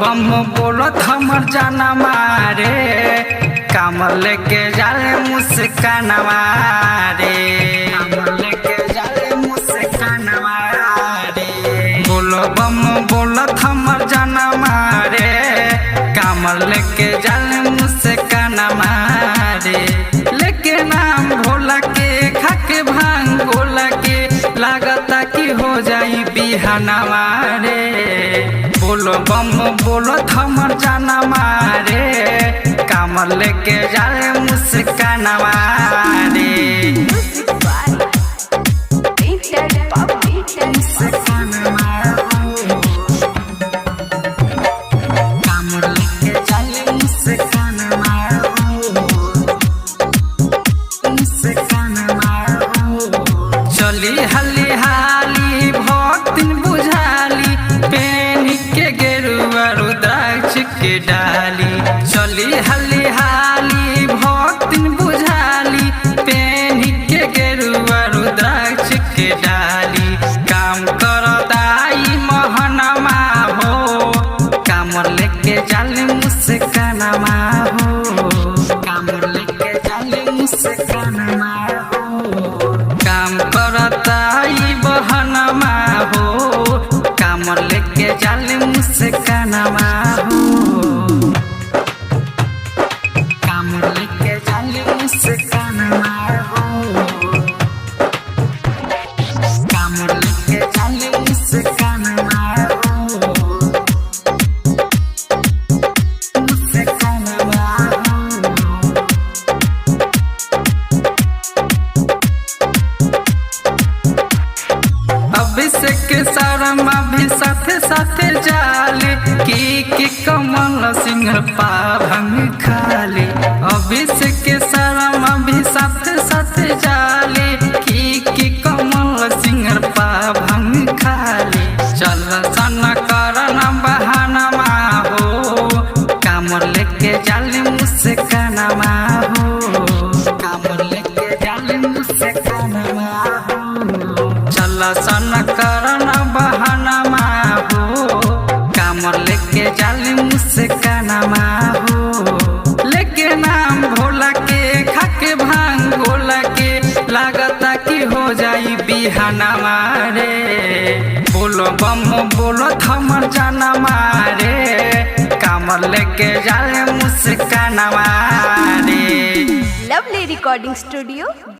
बम बोलत हमर जाना मारे, कामर लेके जाले मुस्कान मारे, कामर लेके जाले मुस्कान मारे। बोलो बम बोलत हमर जाना मारे, कामर लेके जाले मुस्कान मारे। लेके नाम भोला के खाके भांग गोला के, लागता कि हो जाई बिहाना मारे। बोलो बम बोलत हमर जाना मारे, कामर लेके जाले मुस्कान मारे। मुस्कान मारो, कामर लेके जाले मुस्कान मारो, मुस्कान मारो। चली हली हाली भक्तिन बुझाली, पेनी के गेरुआ रुद्राक्ष के डाली। चली हली हाली भक्तिन बुझाली, पेनी के गेरुआ रुद्राक्ष के डाली। काम करताई महनमा हो, कामर लेके जाले मुस्कान हो, कामर लेके जाले मुस्कान हो। काम करताई बहनमा हो, कामर लेके जाले मुस्कान हो, कामर लेके जाले मुस्कान हो, कामर लेके जाले मुस्कान हो, मुस्कान हो। अभिषेक शर्मा भी साथे साथे जाले, की कमल सिंह पाभंग खाले। अभिषेक शर्मा भी साथे साथे जाले, की कमल सिंह पाभंग खाले। चल सन करन बहानमा हो, कामर लेके जाले मुस्कान हो, कामर लेके जाले मुस्कान हो। चल सन करन बहानमा हो, कामर लेके जाले मुस्कान हो। लेके नाम भोला के खाके भांग गोला के, लागता कि हो जाई बिहाना मारे। बोलो बम बोलत हमर जाना मारे, कामर लेके जाले मुस्कान मारे। Lovely recording studio.